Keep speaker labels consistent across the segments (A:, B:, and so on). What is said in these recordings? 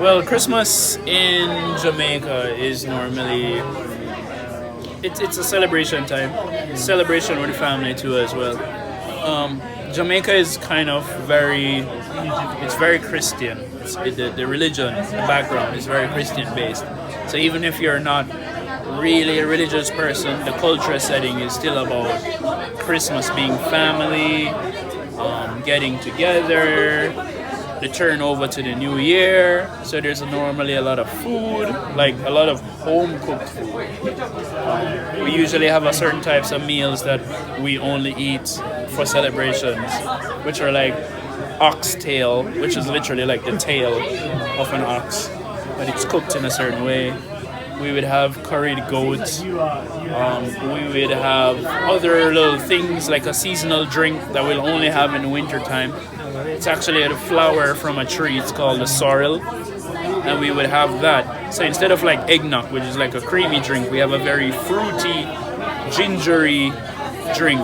A: Well, Christmas in Jamaica is normally it's a celebration time, celebration with the family too as well. Jamaica is kind of very Christian. The religion, the background is very Christian based. So even if you're not really a religious person, the cultural setting is still about Christmas being family, getting together, the turn over to the new year. So there's normally a lot of food, like a lot of home cooked food. We usually have a certain types of meals that we only eat for celebrations, which are like oxtail, which is literally like the tail of an ox, but it's cooked in a certain way. We would have curried goats. We would have other little things like a seasonal drink that we'll only have in the winter time. It's actually a flower from a tree. It's called the sorrel, and we would have that. So instead of like eggnog, which is like a creamy drink, we have a very fruity, gingery drink.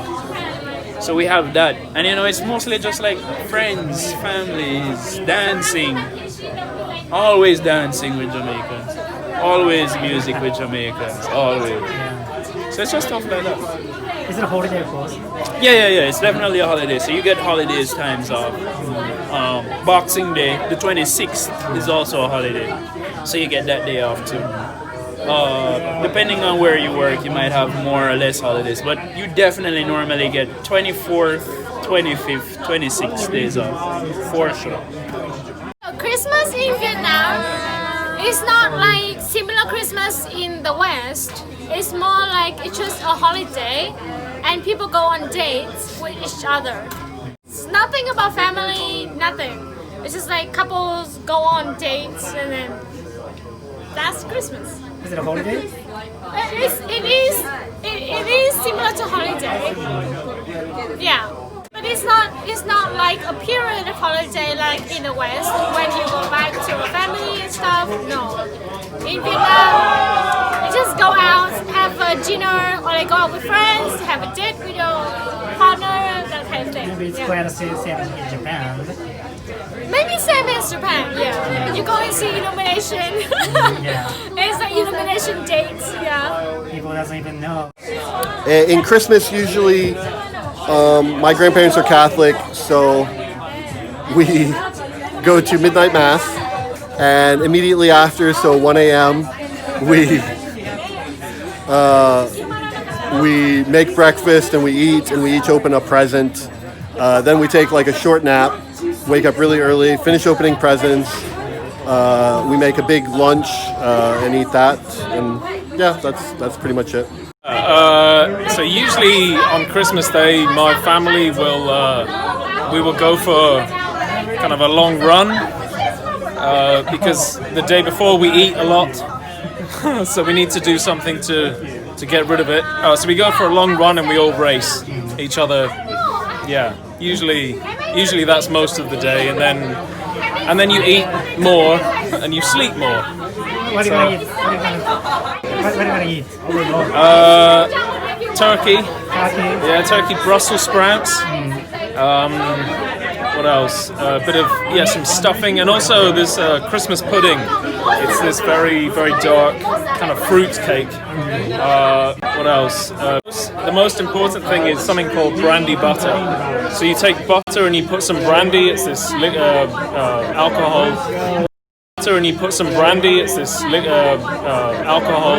A: So we have that, and it's mostly just like friends, families, dancing. Always dancing with Jamaicans. Always music with Jamaicans. Always. So it's just stuff like that.
B: Is it a holiday, of course?
A: Yeah. It's definitely a holiday. So you get holidays times off. Boxing Day, the 26th, is also a holiday. So you get that day off too. Depending on where you work, you might have more or less holidays. But you definitely normally get 24th, 25th, 26th days off. For sure.
C: Christmas in Vietnam is not like similar Christmas in the West. It's more like it's just a holiday and people go on dates with each other. It's nothing about family, nothing. It's just like couples go on dates and then that's Christmas.
B: Is it a holiday?
C: It is similar to holiday. Yeah. But it's not like a period of holiday like in the West when you go back to a family and stuff. No. In Vietnam, you just go out, have a dinner, or like go out with friends, have a date with your partner, that kind of thing.
B: Maybe it's quite the same in Japan.
C: Maybe same as Japan, yeah. You go and see illumination.
B: Yeah.
C: It's like illumination dates, yeah.
B: People doesn't even know.
D: In Christmas, usually, my grandparents are Catholic, so we go to midnight mass, and immediately after, so 1 a.m., we make breakfast and we eat, and we each open a present. Then we take like a short nap, wake up really early, finish opening presents. We make a big lunch and eat that, and yeah, that's pretty much it.
E: So usually on Christmas Day, my family we will go for kind of a long run because the day before we eat a lot, so we need to do something to get rid of it. So we go for a long run and we all race each other. Yeah, usually that's most of the day, and then you eat more and you sleep more.
B: What do you want to eat? What do you want to eat?
E: Turkey.
B: Turkey.
E: Yeah, turkey, Brussels sprouts. What else? A bit of some stuffing, and also this Christmas pudding. It's this very very dark kind of fruit cake. What else? The most important thing is something called brandy butter. So you take butter and you put some brandy. It's this alcohol. And you put some brandy, it's this alcohol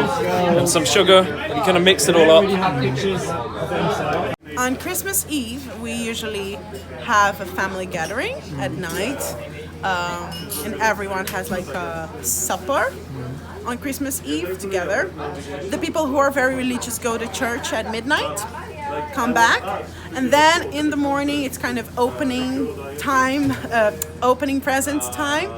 E: and some sugar, and you kind of mix it all up.
F: On Christmas Eve, we usually have a family gathering at night, and everyone has like a supper on Christmas Eve together. The people who are very religious go to church at midnight, come back, and then in the morning it's kind of opening presents time.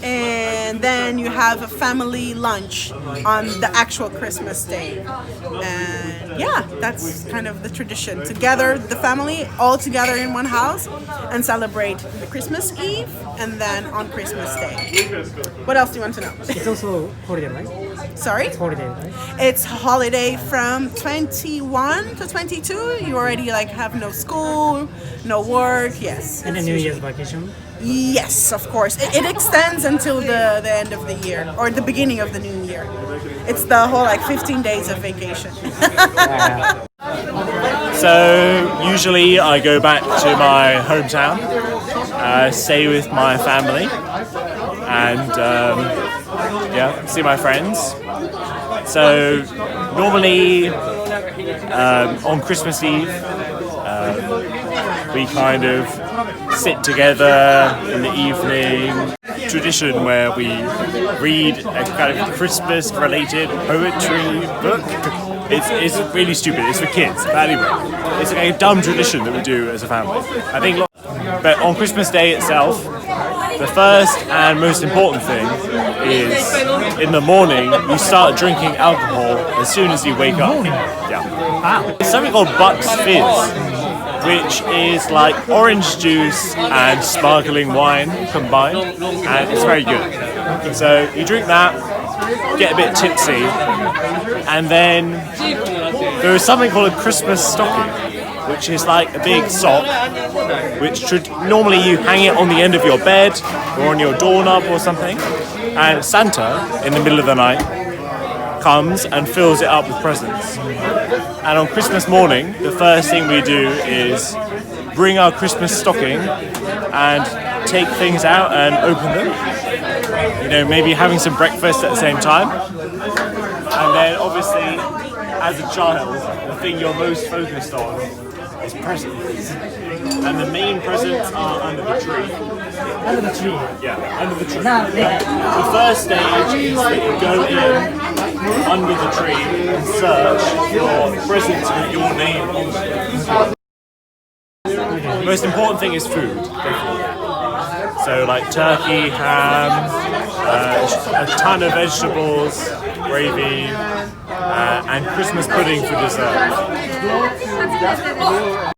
F: And then you have a family lunch on the actual Christmas day. And yeah, that's kind of the tradition. Together, the family all together in one house and celebrate the Christmas Eve and then on Christmas Day. What else do you want to know?
B: It's also holiday, right?
F: Sorry?
B: It's holiday, right?
F: It's holiday from 21 to 22. You already like have no school, no work, yes.
B: And the New Year's vacation?
F: Yes, of course. It extends until the end of the year or the beginning of the new year. It's the whole like 15 days of vacation.
G: So usually I go back to my hometown, stay with my family, and see my friends. So normally on Christmas Eve, we kind of sit together in the evening. Tradition where we read a kind of Christmas-related poetry book. It's really stupid. It's for kids. But anyway, it's a dumb tradition that we do as a family. I think. But on Christmas Day itself, the first and most important thing is in the morning you start drinking alcohol as soon as you wake up. Yeah. It's something called Bucks Fizz, which is like orange juice and sparkling wine combined, and it's very good. So you drink that, get a bit tipsy, and then there is something called a Christmas stocking, which is like a big sock, which normally you hang it on the end of your bed or on your doorknob or something, and Santa, in the middle of the night, comes and fills it up with presents. And on Christmas morning, the first thing we do is bring our Christmas stocking and take things out and open them. You know, maybe having some breakfast at the same time. And then obviously, as a child, the thing you're most focused on is presents. And the main presents are under the tree.
B: Under the tree.
G: Yeah, under the tree.
B: Now,
G: The first stage is that you go in under the tree and search for presents with your name on them. The most important thing is food, definitely. So like turkey, ham, a ton of vegetables, gravy, and Christmas pudding for dessert.